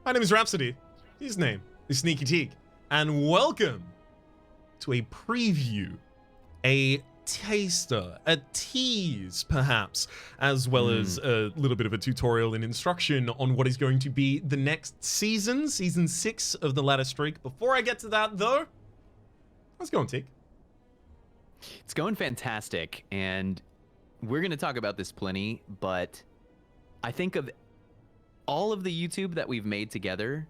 My name is Rhapsody. His name is Sneaky Teak. And welcome to a preview, a taster, a tease perhaps, as well as a little bit of a tutorial and instruction on what is going to be the next season 6 of the Ladder Streak. Before I get to that though, how's it going, Teak? It's going fantastic, and we're going to talk about this plenty, but I think of all of the YouTube that we've made together,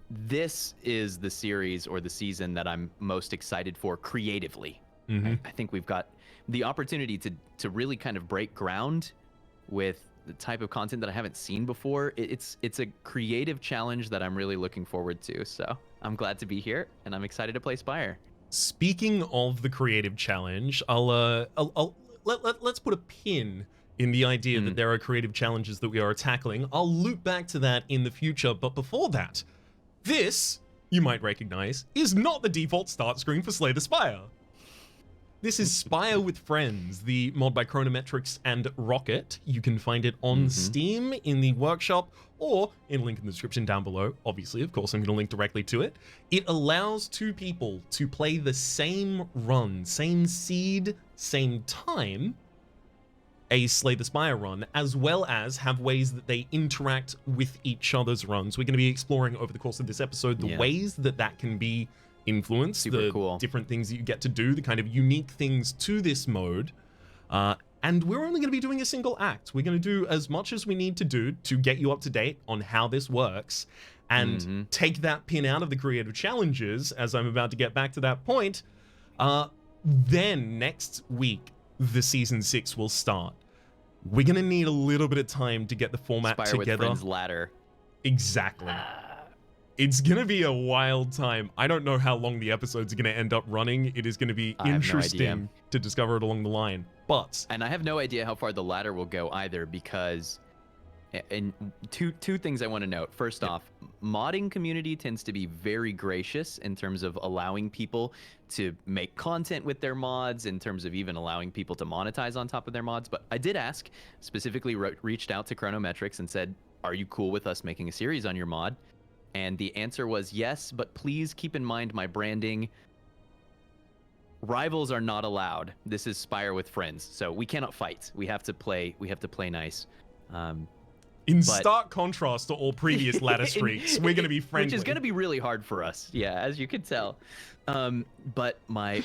this is the series or the season that I'm most excited for creatively. I think we've got the opportunity to really kind of break ground with the type of content that I haven't seen before. It's a creative challenge that I'm really looking forward to. So I'm glad to be here, and I'm excited to play Spire. Speaking of the creative challenge, let's put a pin in the idea that there are creative challenges that we are tackling. I'll loop back to that in the future, but before that, this, you might recognize, is not the default start screen for Slay the Spire. This is Spire with Friends, the mod by Chronometrix and Rocket. You can find it on Steam in the workshop or in a link in the description down below. Obviously, of course, I'm going to link directly to it. It allows two people to play the same run, same seed, same time, a Slay the Spire run, as well as have ways that they interact with each other's runs. We're going to be exploring over the course of this episode the ways that that can be influenced, the different things that you get to do, the kind of unique things to this mode. And we're only going to be doing a single act. We're going to do as much as we need to do to get you up to date on how this works and take that pin out of the creative challenges, as I'm about to get back to that point. Then next week, the season 6 will start. We're going to need a little bit of time to get the format Spire together. with Friends ladder. Exactly. It's going to be a wild time. I don't know how long the episodes are going to end up running. It is going to be interesting to discover it along the line. And I have no idea how far the ladder will go either, because and two things I want to note. First off, modding community tends to be very gracious in terms of allowing people to make content with their mods, in terms of even allowing people to monetize on top of their mods. But I did ask, specifically reached out to Chronometrix and said, are you cool with us making a series on your mod? And the answer was yes, but please keep in mind my branding. Rivals are not allowed. This is Spire with Friends, so we cannot fight. We have to play nice. In stark contrast to all previous ladder streaks, we're going to be friendly. Which is going to be really hard for us, yeah, as you can tell. But my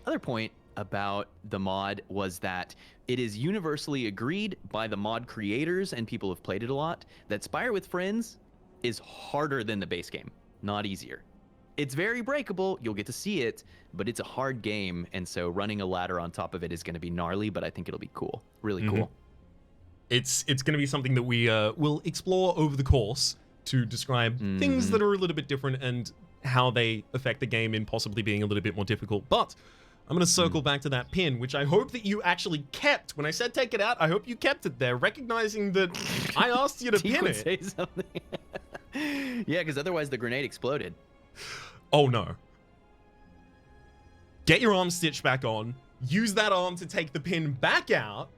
other point about the mod was that it is universally agreed by the mod creators and people who've played it a lot that Spire with Friends is harder than the base game, not easier. It's very breakable, you'll get to see it, but it's a hard game, and so running a ladder on top of it is going to be gnarly, but I think it'll be cool, really cool. It's going to be something that we will explore over the course to describe things that are a little bit different and how they affect the game in possibly being a little bit more difficult. But I'm going to circle back to that pin, which I hope that you actually kept. When I said take it out, I hope you kept it there, recognizing that I asked you to pin it. Say something. Yeah, because otherwise the grenade exploded. Oh no. Get your arm stitched back on. Use that arm to take the pin back out.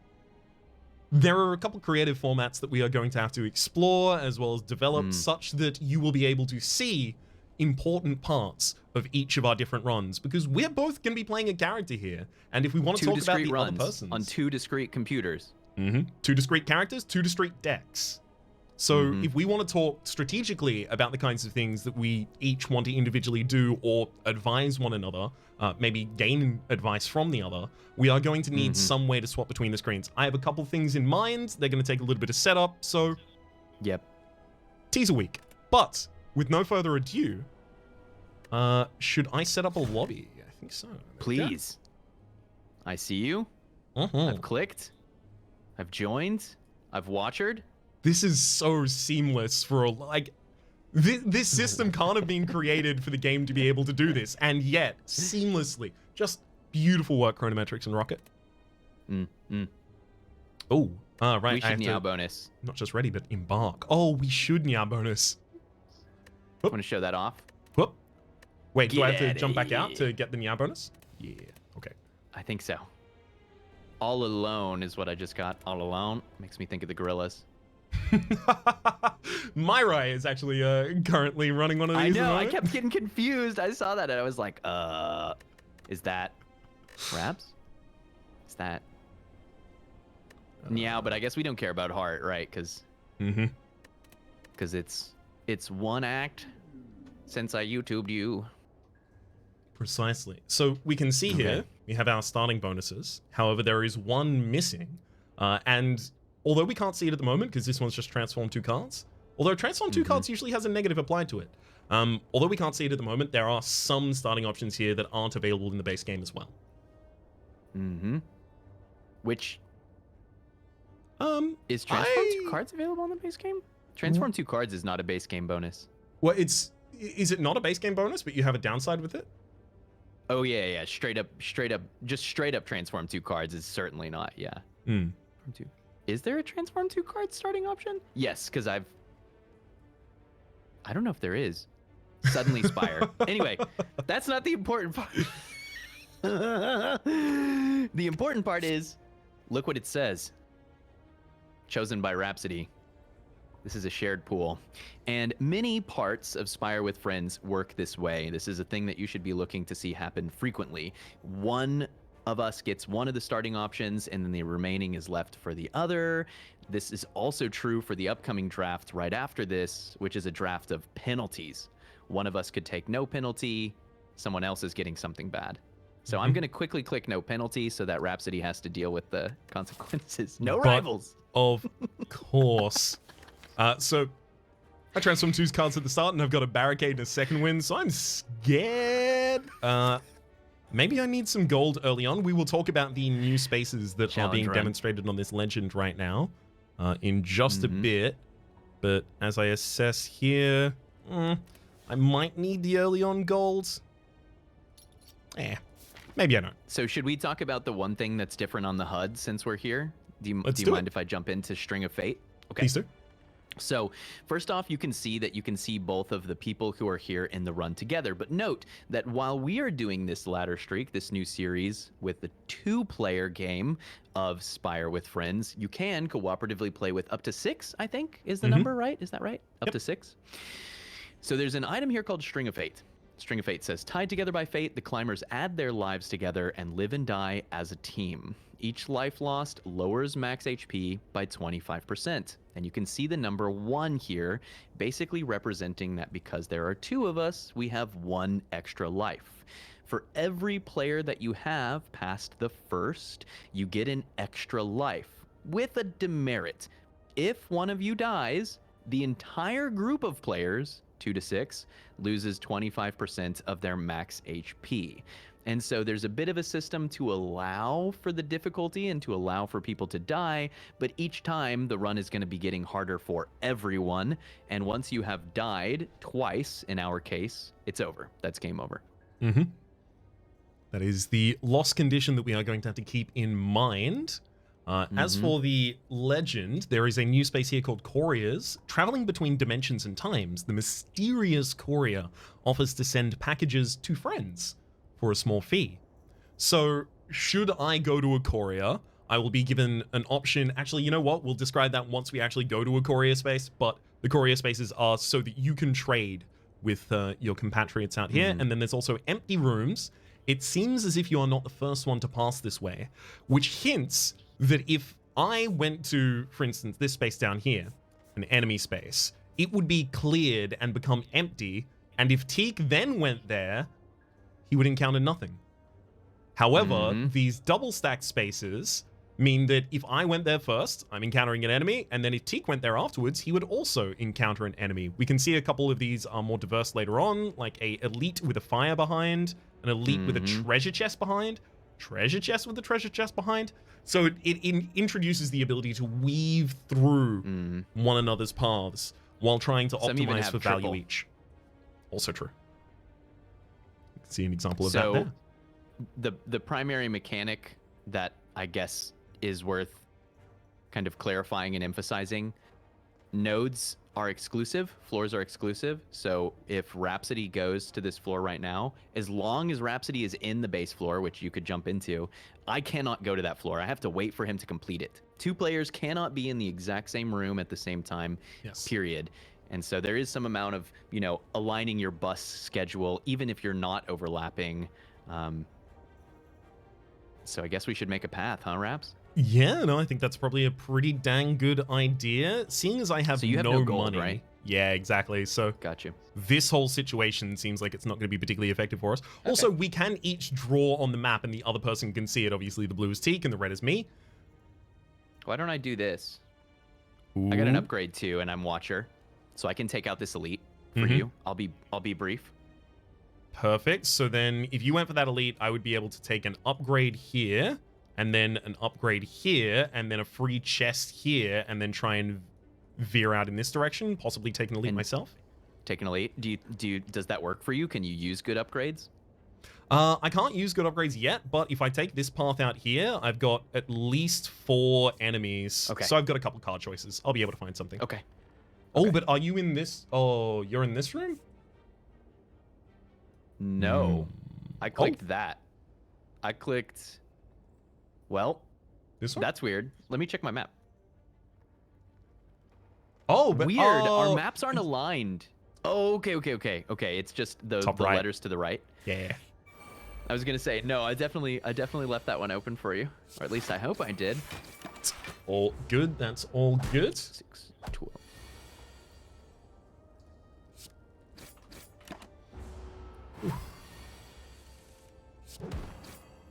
There are a couple creative formats that we are going to have to explore as well as develop such that you will be able to see important parts of each of our different runs, because we're both going to be playing a character here. And if we want to talk about the other persons on 2 discrete computers. 2 discrete characters, 2 discrete decks. So if we want to talk strategically about the kinds of things that we each want to individually do or advise one another, maybe gain advice from the other, we are going to need some way to swap between the screens. I have a couple things in mind. They're going to take a little bit of setup, so teaser week. But with no further ado, should I set up a lobby? I think so. Please. I see you. I've clicked. I've joined. I've watchered. This is so seamless for this system can't have been created for the game to be able to do this, and yet seamlessly. Just beautiful work, Chronometrix and Rocket. Oh, right. We should Niao bonus. Not just ready, but embark. Oh, we should Niao bonus. Want to show that off? Whoop. Wait, do I have to jump back out to get the Niao bonus? Yeah. Okay. I think so. All Alone is what I just got. All Alone makes me think of the Gorillas. Myrai is actually currently running one of these. I at the know. I moment. kept getting confused. I saw that and I was like, is that Raps? Is that Meow? But I guess we don't care about Heart, right? Because it's one act since I YouTubed you. Precisely. So we can see here, we have our starting bonuses. However, there is one missing. And although we can't see it at the moment, because this one's just transform 2 cards, although transform 2 cards usually has a negative applied to it. Although we can't see it at the moment, there are some starting options here that aren't available in the base game as well. Which is I- Transform 2 cards available on the base game? Transform 2 cards is not a base game bonus. Well, is it not a base game bonus, but you have a downside with it? Oh yeah. Straight up Transform 2 cards is certainly not. Yeah. Is there a Transform 2 card starting option? Yes, because I don't know if there is. Suddenly Spire. Anyway, that's not the important part. The important part is, look what it says. Chosen by Rhapsody. This is a shared pool. And many parts of Spire with Friends work this way. This is a thing that you should be looking to see happen frequently. One of us gets one of the starting options, and then the remaining is left for the other. This is also true for the upcoming draft right after this, which is a draft of penalties. One of us could take no penalty, someone else is getting something bad. So I'm going to quickly click no penalty so that Rhapsody has to deal with the consequences. No rivals! Of course. So I transformed 2 cards at the start, and I've got a barricade and a second win, so I'm scared. Maybe I need some gold early on. We will talk about the new spaces that are being demonstrated on this legend right now in just a bit. But as I assess here, I might need the early on gold. Maybe I don't. So should we talk about the one thing that's different on the HUD since we're here? Do you mind if I jump into String of Fate? Okay. Please do. So first off, you can see both of the people who are here in the run together. But note that while we are doing this ladder streak, this new series with the 2-player game of Spire with Friends, you can cooperatively play with up to 6, I think is the number, right? Is that right? Up to 6? So there's an item here called String of Fate. String of Fate says, tied together by fate, the climbers add their lives together and live and die as a team. Each life lost lowers max HP by 25%. And you can see the number 1 here, basically representing that because there are 2 of us, we have 1 extra life. For every player that you have past the first, you get an extra life, with a demerit. If one of you dies, the entire group of players, 2 to 6, loses 25% of their max HP. And so there's a bit of a system to allow for the difficulty and to allow for people to die, but each time the run is going to be getting harder for everyone. And once you have died twice, in our case, it's over. That's game over. That is the loss condition that we are going to have to keep in mind. As for the legend, there is a new space here called Couriers. Traveling between dimensions and times, the mysterious courier offers to send packages to friends for a small fee. So should I go to a courier, I will be given an option. Actually, you know what? We'll describe that once we actually go to a courier space, but the courier spaces are so that you can trade with your compatriots out here. And then there's also empty rooms. It seems as if you are not the first one to pass this way, which hints that if I went to, for instance, this space down here, an enemy space, it would be cleared and become empty. And if Teak then went there, he would encounter nothing. However, these double stacked spaces mean that if I went there first, I'm encountering an enemy, and then if Teak went there afterwards, he would also encounter an enemy. We can see a couple of these are more diverse later on, like a elite with a fire behind, an elite with a treasure chest behind, treasure chest with a treasure chest behind. So it introduces the ability to weave through one another's paths while trying to optimize for value each. Also true. You can see an example of that there. The primary mechanic that I guess is worth kind of clarifying and emphasizing, nodes are exclusive, floors are exclusive. So if Rhapsody goes to this floor right now, as long as Rhapsody is in the base floor, which you could jump into, I cannot go to that floor. I have to wait for him to complete it. 2 players cannot be in the exact same room at the same time, period. And so there is some amount of, aligning your bus schedule, even if you're not overlapping. So I guess we should make a path, huh, Raps? Yeah, no, I think that's probably a pretty dang good idea. Seeing as I have, So you have no no gold, money, right? Yeah, exactly. So Got you. this whole situation seems like it's not going to be particularly effective for us. Also, we can each draw on the map, and the other person can see it. Obviously, the blue is Teak, and the red is me. Why don't I do this? I got an Ooh. upgrade too, and I'm Watcher, so I can take out this elite for Mhm. you. I'll be brief. Perfect. So then, if you went for that elite, I would be able to take an upgrade here, and then an upgrade here, and then a free chest here, and then try and veer out in this direction, possibly take an elite And- myself. Take an elite. Does that work for you? Can you use good upgrades? I can't use good upgrades yet, but if I take this path out here, I've got at least 4 enemies. Okay. So I've got a couple card choices. I'll be able to find something. Okay. Oh, okay. but are you in this? Oh, you're in this room? No. I Oh. clicked that. I clicked. Well, This one? that's weird. Let me check my map. Oh, but Weird. oh, Our maps aren't aligned. Oh, okay. It's just the Top right. letters to the right. Yeah. I was gonna say no. I definitely left that one open for you, or at least I hope I did. All good. That's all good. 6, 12.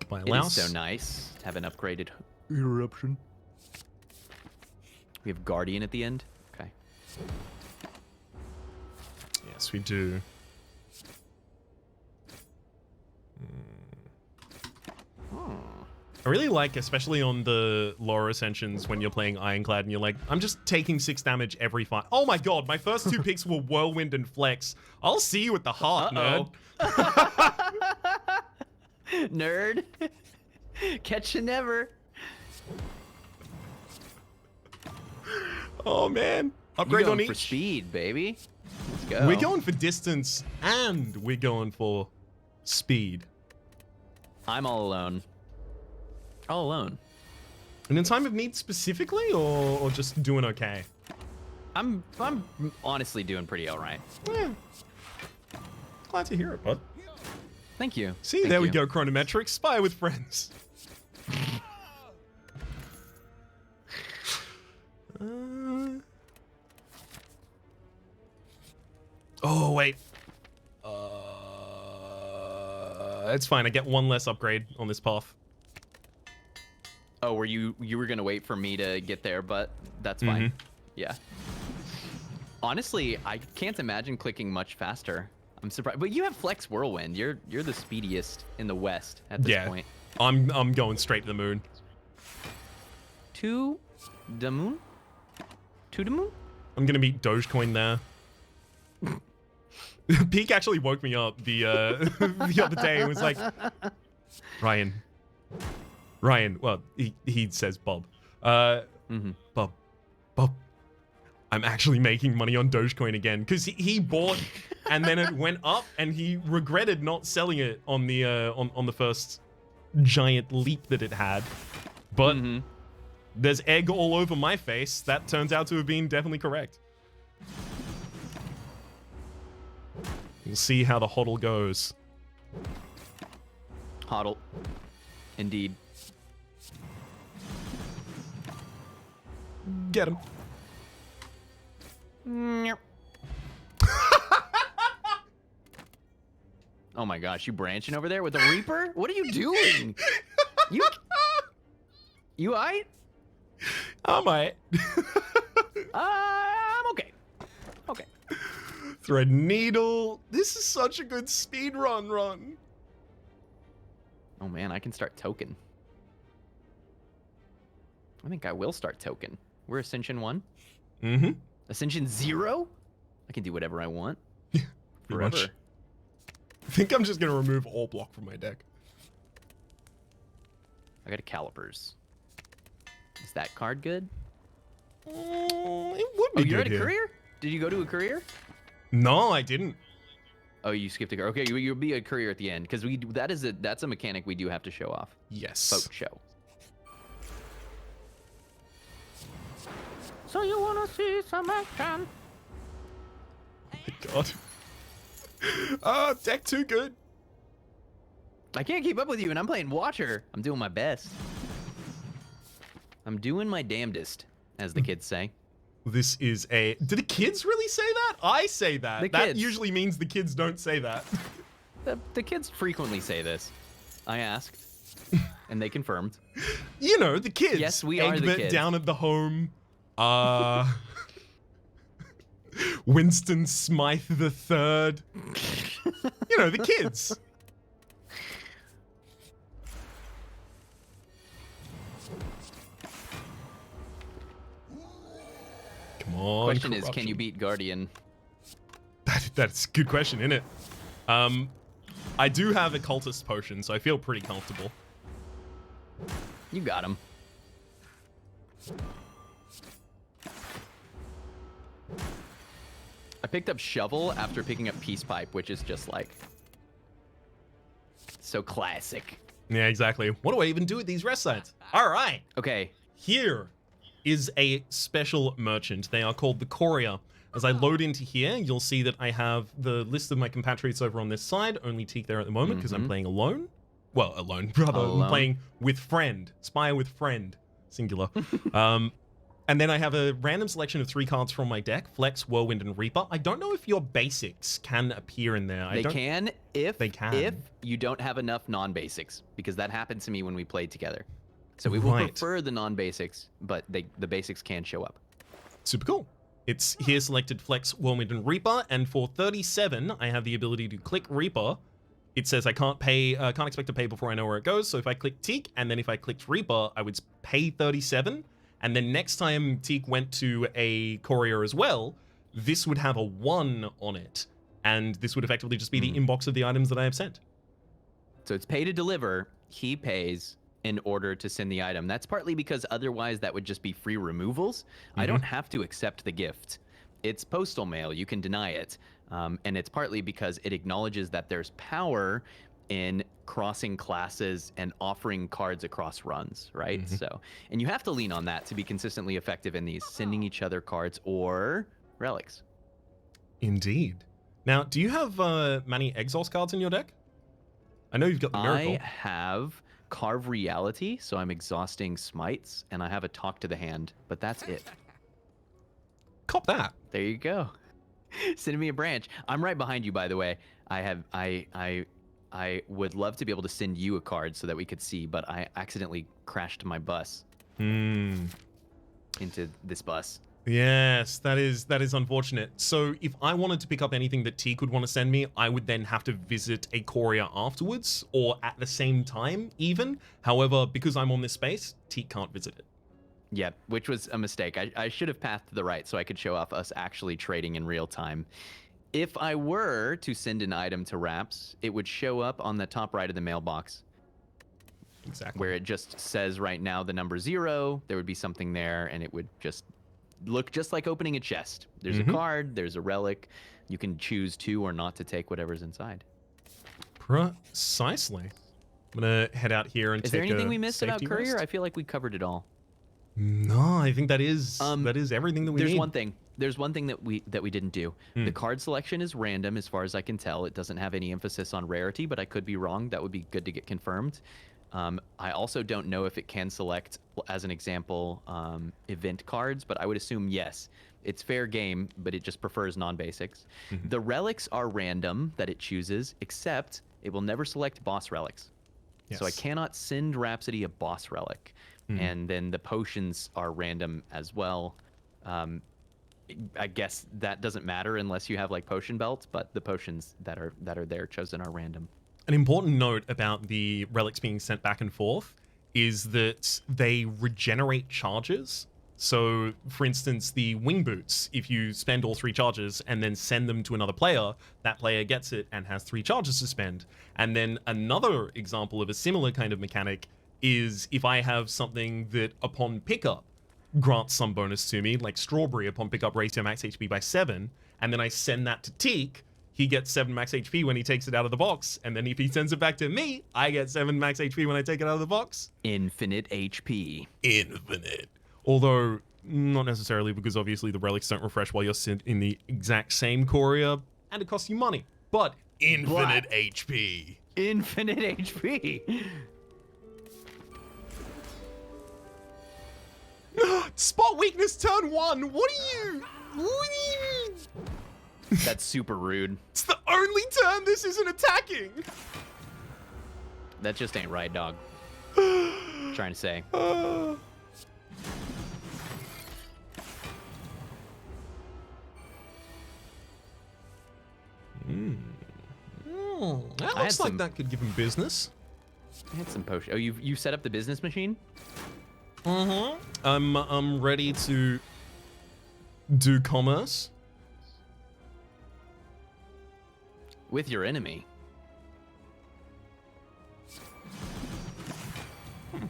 My It is louse. so nice to have an upgraded eruption. We have Guardian at the end. Okay. Yes, we do. I really like, especially on the lower ascensions, when you're playing Ironclad and you're like, I'm just taking 6 damage every fight. Oh my god, my first 2 picks were Whirlwind and Flex. I'll see you at the heart, nerd. Nerd. Catch you never. Oh man. You're Upgrade on going for each. speed, baby. Let's go. We're going for distance and we're going for speed. I'm all alone. All alone. And in time of need specifically, or just doing okay? I'm honestly doing pretty all right. Yeah. Glad to hear it, bud. Thank you. See, Thank there we you. go, Chronometric. Spy with friends. Oh, wait. It's fine. I get 1 less upgrade on this path. Oh, were you were gonna wait for me to get there, but that's fine. Mhm. Yeah. Honestly, I can't imagine clicking much faster. I'm surprised, but you have Flex Whirlwind. You're the speediest in the West at this Yeah. point. I'm going straight to the moon. To the moon? To the moon? I'm gonna meet Dogecoin there. Peak actually woke me up the the other day and was like, Ryan. Well, he says Bob. Bob, I'm actually making money on Dogecoin again because he bought and then it went up and he regretted not selling it on the on the first giant leap that it had. But there's egg all over my face. That turns out to have been definitely correct. We'll see how the hodl goes. Hodl. Indeed. Get him. Oh my gosh, you branching over there with a Reaper? What are you doing? You aight? I might. I'm okay. Okay. Thread needle. This is such a good speed run. Oh man, I can start token. I think I will start token. We're Ascension 1. Mm-hmm. Ascension 0? I can do whatever I want. Forever. Much. I think I'm just gonna remove all block from my deck. I got a Calipers. Is that card good? It would be Oh, you're good at a here. courier? Did you go to a courier? No, I didn't. Oh, you skipped a courier. Okay, you'll be a courier at the end because that's a mechanic we do have to show off. Yes. Boat show. So you wanna see some action? my god. Oh, deck too good. I can't keep up with you, and I'm playing Watcher. I'm doing my best. I'm doing my damnedest, as the kids say. This is a... Do the kids really say that? I say that. The That kids. usually means the kids don't say that. The kids frequently say this. I asked, and they confirmed. You know, the kids. Yes, we are the Egbert kids. down at the home. Winston Smythe the Third. You know, the kids. Come on. Question is, can corruption. you beat Guardian? That's a good question, isn't it? I do have a cultist potion, so I feel pretty comfortable. You got him. I picked up Shovel after picking up Peace Pipe, which is just like so classic. Yeah, exactly. What do I even do with these rest sites? All right. Okay, Here is a special merchant. They are called the Courier. As I load into here, you'll see that I have the list of my compatriots over on this side. Only Teak there at the moment because I'm playing alone. Well, alone, rather. Alone. I'm playing with friend. Spire with friend. Singular. And then I have a random selection of 3 cards from my deck. Flex, Whirlwind, and Reaper. I don't know if your basics can appear in there. they can if They you don't have enough non-basics, because that happened to me when we played together. So we will Right. prefer the non-basics, but the basics can show up. Super cool. It's here selected Flex, Whirlwind, and Reaper, and for 37, I have the ability to click Reaper. It says I can't expect to pay before I know where it goes. So if I click Teak, and then if I clicked Reaper, I would pay 37. And then next time Teak went to a Courier as well, this would have a 1 on it. And this would effectively just be the inbox of the items that I have sent. So it's pay to deliver. He pays in order to send the item. That's partly because otherwise that would just be free removals. I don't have to accept the gift. It's postal mail. You can deny it. And it's partly because it acknowledges that there's power in crossing classes and offering cards across runs, right? So, and you have to lean on that to be consistently effective in these, sending each other cards or relics. Indeed. Now, do you have many Exhaust cards in your deck? I know you've got the Miracle. I have Carve Reality, so I'm exhausting Smites, and I have a Talk to the Hand, but that's it. Cop that. There you go. Send me a branch. I'm right behind you, by the way. I would love to be able to send you a card so that we could see, but I accidentally crashed my bus into this bus. Yes, that is unfortunate. So if I wanted to pick up anything that Teak would want to send me, I would then have to visit a Courier afterwards, or at the same time even. However, because I'm on this space, Teak can't visit it. Yep, which was a mistake. I should have pathed to the right so I could show off us actually trading in real time. If I were to send an item to Wraps, it would show up on the top right of the mailbox, Exactly. where it just says right now the number 0. There would be something there, and it would just look just like opening a chest. There's a card, there's a relic. You can choose to or not to take whatever's inside. Precisely. I'm gonna head out here and Is take there anything a we missed about safety Courier? rest. I feel like we covered it all. No, I think that is everything that we There's need. one thing. There's one thing that we didn't do. The card selection is random, as far as I can tell. It doesn't have any emphasis on rarity, but I could be wrong. That would be good to get confirmed. I also don't know if it can select, as an example, event cards, but I would assume yes. It's fair game, but it just prefers non-basics. The relics are random that it chooses, except it will never select boss relics. So I Yes. cannot send Rhapsody a boss relic. And then the potions are random as well. I guess that doesn't matter unless you have like potion belts, but the potions that are there chosen are random. An important note about the relics being sent back and forth is that they regenerate charges. So, for instance, the wing boots, if you spend all 3 charges and then send them to another player, that player gets it and has 3 charges to spend. And then another example of a similar kind of mechanic is if I have something that upon pickup grants some bonus to me, like Strawberry upon pickup raise your max HP by 7, and then I send that to Teak, he gets 7 max HP when he takes it out of the box, and then if he sends it back to me, I get 7 max HP when I take it out of the box. Infinite HP. Infinite. Although, Not necessarily, because obviously the relics don't refresh while you're in the exact same Courier, and it costs you money. But infinite HP. Infinite HP. Spot weakness turn 1. What are you? That's super rude. It's the only turn this isn't attacking. That just ain't right, dog. Trying to say. That looks like that could give him business. I had some potion. Oh, you set up the business machine? I'm ready to do commerce. With your enemy. I'm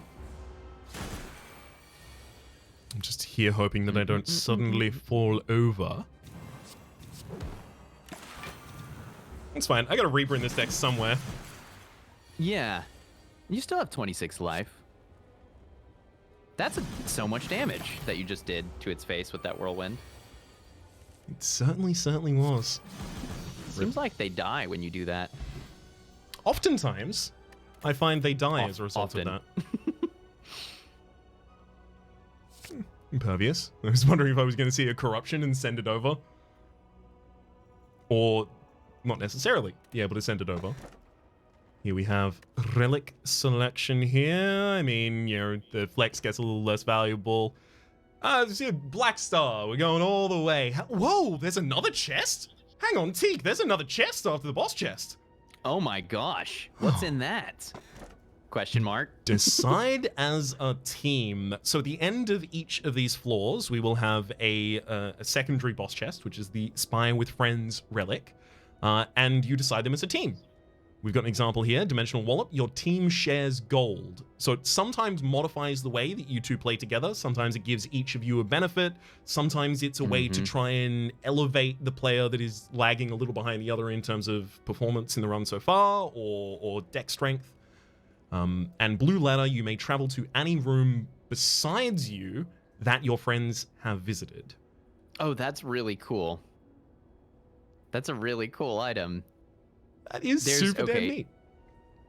just here hoping that I don't suddenly fall over. It's fine. I got a Reaper in this deck somewhere. Yeah. You still have 26 life. That's so much damage that you just did to its face with that whirlwind. It certainly was. Seems like they die when you do that. Oftentimes, I find they die as a result of that. Impervious. I was wondering if I was going to see a corruption and send it over. Or, not necessarily, be able to send it over. Here we have relic selection here. I mean, you know, the flex gets a little less valuable. Black Star, we're going all the way. Whoa, there's another chest? Hang on, Teak, there's another chest after the boss chest. Oh my gosh, what's in that? Question mark. Decide as a team. So at the end of each of these floors, we will have a secondary boss chest, which is the Spy with Friends relic, and you decide them as a team. We've got an example here, Dimensional Wallop. Your team shares gold. So it sometimes modifies the way that you two play together. Sometimes it gives each of you a benefit. Sometimes it's a way to try and elevate the player that is lagging a little behind the other in terms of performance in the run so far, or deck strength. And Blue Ladder, you may travel to any room besides you that your friends have visited. Oh, that's really cool. That's a really cool item. That is super damn neat.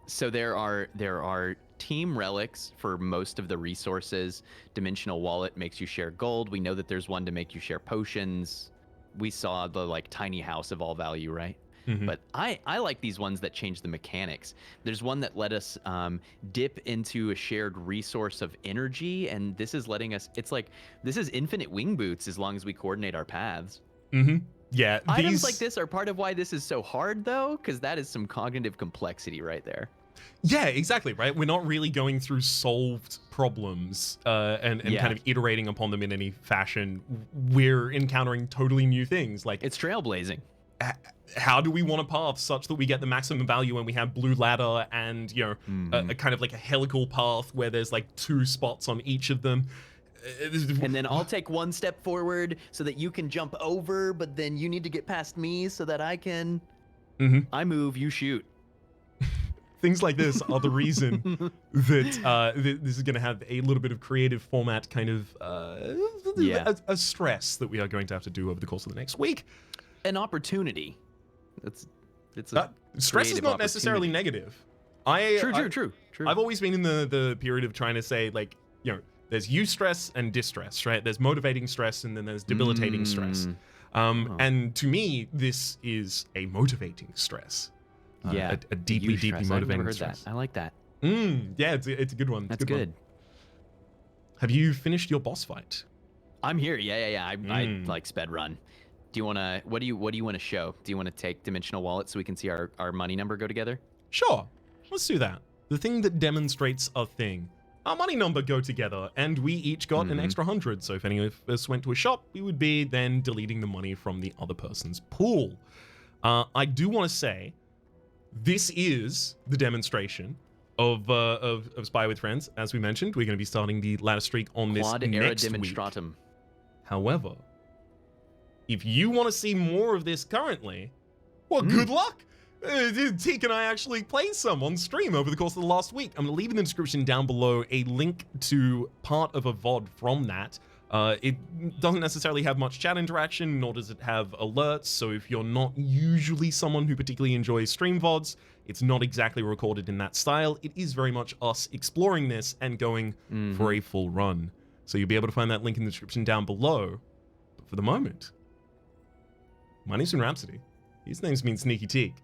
So there are team relics for most of the resources. Dimensional Wallet makes you share gold. We know that there's one to make you share potions. We saw the like tiny house of all value, right? But I like these ones that change the mechanics. There's one that let us dip into a shared resource of energy, and this is letting us. It's like this is infinite wing boots as long as we coordinate our paths. Yeah, items like this are part of why this is so hard, though, because that is some cognitive complexity right there. Yeah, exactly, right? We're not really going through solved problems and kind of iterating upon them in any fashion. We're encountering totally new things. Like it's trailblazing. How do we want a path such that we get the maximum value when we have Blue Ladder and, you know, a kind of like a helical path where there's like 2 spots on each of them? And then I'll take 1 step forward so that you can jump over, but then you need to get past me so that I can. I move, you shoot. Things like this are the reason that this is going to have a little bit of creative format kind of a stress that we are going to have to do over the course of the next week. An opportunity. It's stress is not necessarily negative. True. I've always been in the period of trying to say, like, you know, there's eustress and distress, right? There's motivating stress and then there's debilitating stress. And to me, this is a motivating stress. A deeply motivating I've never heard stress. that. I like that. Yeah, it's a good one. That's good. Have you finished your boss fight? I'm here. Yeah. I like sped run. Do you want to? What do you want to show? Do you want to take Dimensional Wallet so we can see our money number go together? Sure. Let's do that. The thing that demonstrates a thing. Our money number go together, and we each got an extra 100. So if any of us went to a shop, we would be then deleting the money from the other person's pool. I do want to say, this is the demonstration of Spy with Friends. As we mentioned, we're going to be starting the ladder streak on this Quad era next week. demonstratum. However, if you want to see more of this currently, well, good luck. Teak and I actually played some on stream over the course of the last week. I'm going to leave in the description down below a link to part of a VOD from that. It doesn't necessarily have much chat interaction, nor does it have alerts, so if you're not usually someone who particularly enjoys stream VODs, it's not exactly recorded in that style. It is very much us exploring this and going for a full run. So you'll be able to find that link in the description down below. But for the moment, my name's Rhapsody. His name's been Sneaky Teak.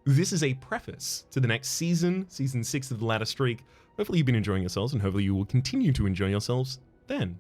This is a preface to the next season, season 6 of The Ladder Streak. Hopefully you've been enjoying yourselves, and hopefully you will continue to enjoy yourselves then.